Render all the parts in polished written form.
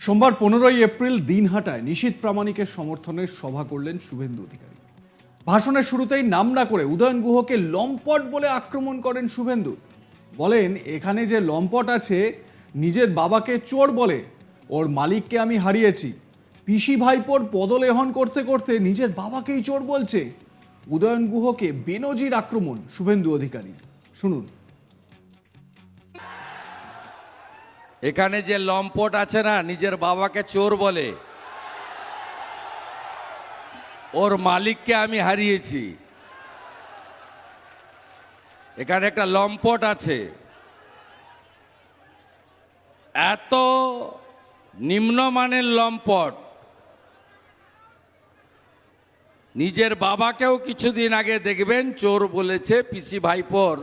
সোমবার 15ই এপ্রিল দিনহাটায় নিশীথ প্রামাণিকের সমর্থনের সভা করলেন শুভেন্দু অধিকারী। ভাষণের শুরুতেই নাম না করে উদয়ন গুহকে লম্পট বলে আক্রমণ করেন শুভেন্দু। বলেন, এখানে যে লম্পট আছে নিজের বাবাকে চোর বলে, ওর মালিককে আমি হারিয়েছি। পিসি ভাইপোর পদলেহন করতে করতে নিজের বাবাকেই চোর বলছে। উদয়ন গুহকে বেনজির আক্রমণ শুভেন্দু অধিকারী। শুনুন। এখানে যে লম্পট আছে না, নিজের বাবাকে চোর বলে, ওর মালিককে আমি হারিয়েছি। এখানে একটা লম্পট আছে, এত নিম্নমানের লম্পট, নিজের বাবাকেও কিছুদিন আগে দেখবেন চোর বলেছে পিসি ভাইপোর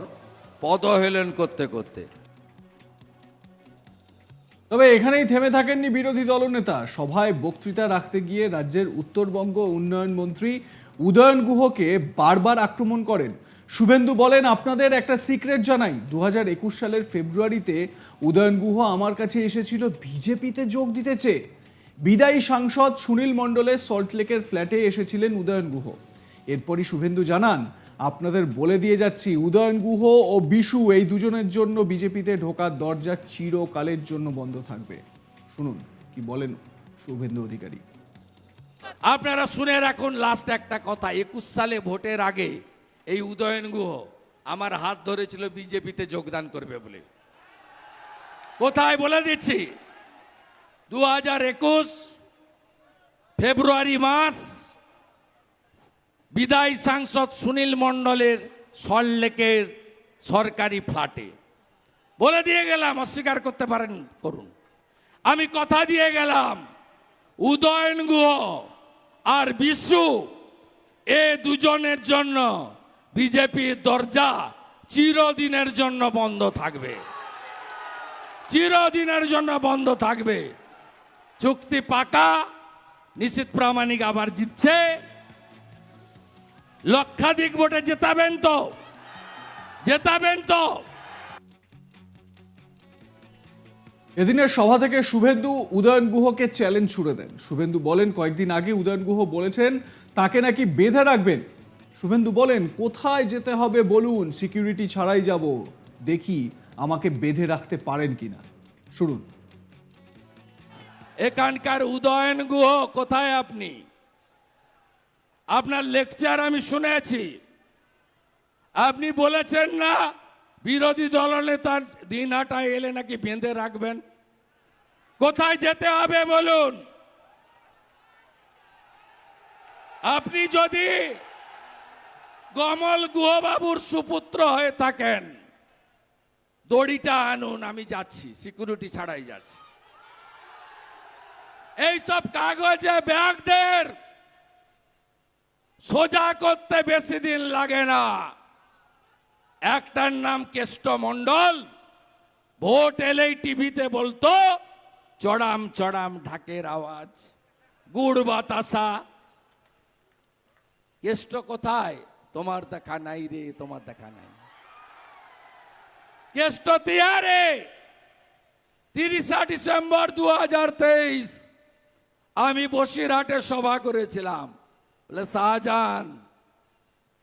পদহেলন করতে করতে। তবে এখানেই থেমে থাকেননি বিরোধী দলনেতা। সভায় বক্তৃতা রাখতে গিয়ে রাজ্যের উত্তরবঙ্গ উন্নয়ন মন্ত্রী উদয়ন গুহকে বারবার আক্রমণ করেন শুভেন্দু। বলেন, আপনাদের একটা সিক্রেট জানাই, 2021 সালের ফেব্রুয়ারিতে উদয়ন গুহ আমার কাছে এসেছিল বিজেপিতে যোগ দিতে চেয়ে। বিদায়ী সাংসদ সুনীল মণ্ডলের সল্টলেকের ফ্ল্যাটে এসেছিলেন উদয়ন গুহ। এরপরই শুভেন্দু জানান, আপনাদের বলে দিয়ে যাচ্ছি, উদয়ন গুহ ও বিশু এই দুজনের জন্য বিজেপিতে ঢোকার দরজা চিরকালের জন্য বন্ধ থাকবে। শুনুন কি বলেন শুভেন্দু অধিকারী। আপনারা শুনে রাখুন লাস্ট একটা কথা, 21 সালে ভোটের আগে এই উদয়ন গুহ আমার হাত ধরেছিল বিজেপিতে যোগদান করবে বলে। কোথায় বলে দিচ্ছি, 2021 ফেব্রুয়ারি মাস, বিদায়ী সাংসদ সুনীল মণ্ডলের সল্টলেকের সরকারি ফ্ল্যাটে বলে দিয়ে গেলাম, অস্বীকার করতে পারেন করুন, আমি কথা দিয়ে গেলাম উদয়ন গুহ আর বিশু এ দুজনের জন্য বিজেপির দরজা চিরদিনের জন্য বন্ধ থাকবে, চিরদিনের জন্য বন্ধ থাকবে। চুক্তি পাকা, নিশীথ প্রামাণিক আবার জিতছে, লক্ষাধিক ভোটে জেতাবেন তো, জেতাবেন তো। এদিনের সভা থেকে শুভেন্দু উদয়ন গুহকে চ্যালেঞ্জ ছুড়ে দেন। শুভেন্দু বলেন, কয়েকদিন আগে উদয়ন গুহ বলেছেন তাকে নাকি বেঁধে রাখবেন। শুভেন্দু বলেন, কোথায় যেতে হবে বলুন, সিকিউরিটি ছাড়াই যাব, দেখি আমাকে বেঁধে রাখতে পারেন কিনা। শুনুন। এখানকার উদয়ন গুহ কোথায়? আপনি, আপনার লেকচার আমি শুনেছি, আপনি বলেছেন না বিরোধী দলনেতার দিনহাটায় এলে নাকি বেঁধে রাখবেন। কোথায় যেতে হবে বলুন। আপনি যদি কমল গুহবাবুর সুপুত্র হয়ে থাকেন, দড়িটা আনুন, আমি যাচ্ছি, সিকিউরিটি ছাড়াই যাচ্ছি। এইসব কাগজে ব্যাগদের সোজা করতে বেশি দিন লাগে না। একটার নাম কেষ্ট মণ্ডল, ভোট এলেই টিভিতে বলতো চড়াম চড়াম ঢাকের আওয়াজ, গুড় বাতাসা। কেষ্ট কোথায়? তোমার দেখা নাই রে, তোমার দেখা নাই। কেষ্ট তিহারে 30 ডিসেম্বর 2023 আমি বসিরহাটে সভা করেছিলাম। বলে, শাহজাহান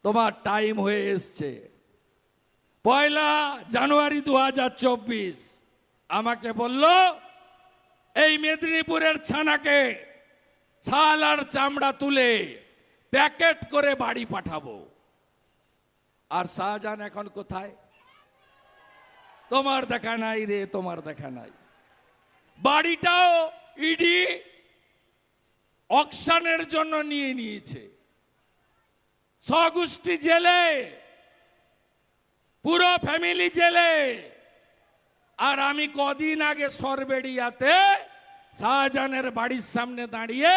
তোমার টাইম হয়ে এসছে। 1 জানুয়ারি 2024 আমাকে বলল, এই মেদিনীপুরের ছানাকে ছাল আর চামড়া তুলে প্যাকেট করে বাড়ি পাঠাবো। আর শাহজাহান এখন কোথায়? তোমার দেখা নাই রে, তোমার দেখা নাই। বাড়িটাও ইডি অকশনের জন্য নিয়ে নিয়েছে, স্বগোষ্ঠী জেলে, পুরো ফ্যামিলি জেলে। আর আমি কদিন আগে সরবেড়িয়াতে শাহজাহানের বাড়ির সামনে দাঁড়িয়ে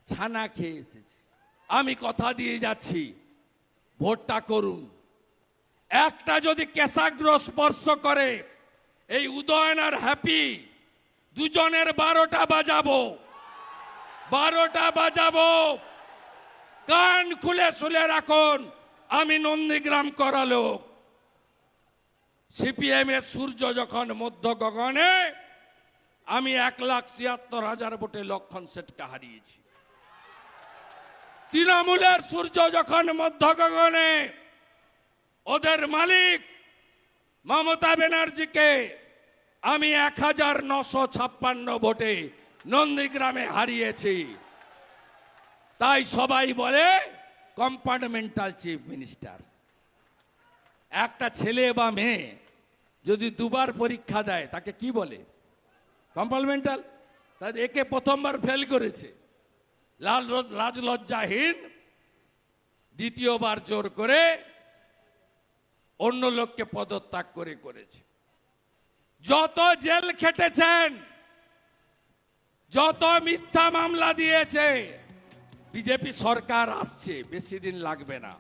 ছানা খেয়ে এসেছি। আমি কথা দিয়ে যাচ্ছি, ভোটটা করুন। একটা যদি কেশাগ্র স্পর্শ করে, এই উদয়ন আর হ্যাপি দুজনের 12টা বাজাবো, 12টা বাজাবো। কান খুলে শুলে রাখুন, আমি নন্দীগ্রাম করা লোক। সিপিএম এর সূর্য যখন মধ্য গগনে, আমি 1,76,000 ভোটে লক্ষণ সেটকে হারিয়েছি। তৃণমূলের সূর্য যখন মধ্য গগনে, ওদের মালিক মমতা ব্যানার্জিকে আমি 1,956 ভোটে নন্দীগ্রামে হারিয়েছি। তাই সবাই বলে কম্পার্টমেন্টাল চিফ মিনিস্টার। একটা ছেলে বা মেয়ে যদি দুবার পরীক্ষা দেয় তাকে কি বলে? কম্পার্টমেন্টাল। তাই একে প্রথমবার ফেল করেছে, লাজ লজ্জাহীন, দ্বিতীয়বার জোর করে অন্য লোককে পদত্যাগ করেছে। যত জেল খেটেছেন, যত মিথ্যা মামলা দিয়েছে, বিজেপি সরকার আসছে, বেশি দিন লাগবে না।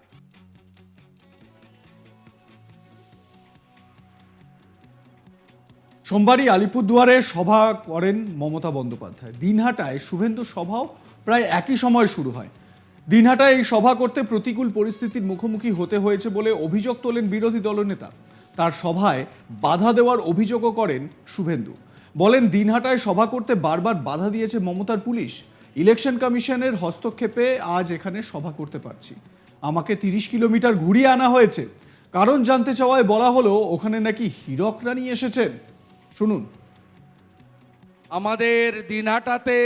সোমবারই আলিপুরদুয়ারে সভা করেন মমতা বন্দ্যোপাধ্যায়। দিনহাটায় শুভেন্দু সভাও প্রায় একই সময় শুরু হয়। দিনহাটায় এই সভা করতে প্রতিকূল পরিস্থিতির মুখোমুখি হতে হয়েছে বলে অভিযোগ তোলেন বিরোধী দলনেতা। তার সভায় বাধা দেওয়ার অভিযোগও করেন শুভেন্দু। বলেন, দিনহাটায় সভা করতে বারবার বাধা দিয়েছে মমতার পুলিশ। ইলেকশন কমিশনের হস্তক্ষেপে আজ এখানে সভা করতে পারছি। আমাকে 30 কিলোমিটার ঘুরিয়ে আনা হয়েছে। কারণ জানতে চাওয়ায় বলা হলো ওখানে নাকি হীরক রানী এসেছেন। শুনুন। আমাদের দিনহাটাতে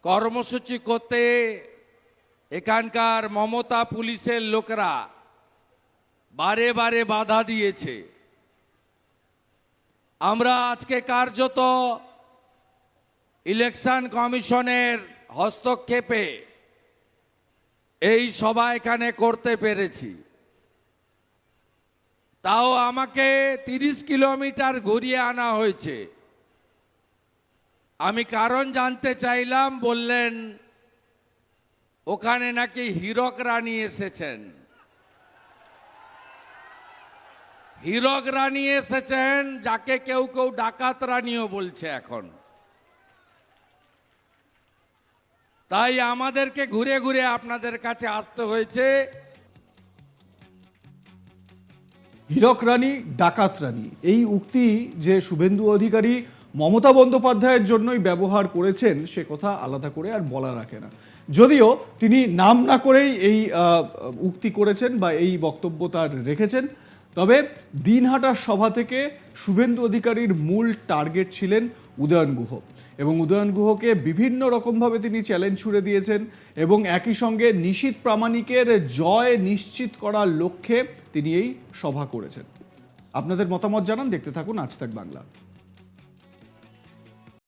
কর্মসূচি করতে এখানকার মমতা পুলিশের লোকেরা বারে বারে বাধা দিয়েছে। আমরা আজকে কার্যত ইলেকশন কমিশনের হস্তক্ষেপে এই সভা এখানে করতে পেরেছি। তাও আমাকে 30 কিলোমিটার ঘুরিয়ে আনা হয়েছে। আমি কারণ জানতে চাইলাম, বললেন ওখানে নাকি হীরক রানী এসেছেন। হীরক রানী এসেছেন, যাকে কেউ কেউ ডাকাত রানীও বলছে এখন। তাই আমাদেরকে ঘুরে ঘুরে আপনাদের কাছে আসতে হয়েছে। হীরক রানী, ডাকাত রানী, এই উক্তি যে শুভেন্দু অধিকারী মমতা বন্দ্যোপাধ্যায়ের জন্যই ব্যবহার করেছেন সে কথা আলাদা করে আর বলা রাখে না। যদিও তিনি নাম না করেই এই উক্তি করেছেন বা এই বক্তব্য তার রেখেছেন। তবে দিনহাটার সভা থেকে শুভেন্দু অধিকারীর মূল টার্গেট ছিলেন উদয়ন গুহ, এবং উদয়ন গুহকে বিভিন্ন রকমভাবে তিনি চ্যালেঞ্জ ছুড়ে দিয়েছেন এবং একই সঙ্গে নিশীথ প্রামাণিকের জয় নিশ্চিত করার লক্ষ্যে তিনি এই সভা করেছেন। আপনাদের মতামত জানান, দেখতে থাকুন আজ তাক বাংলা।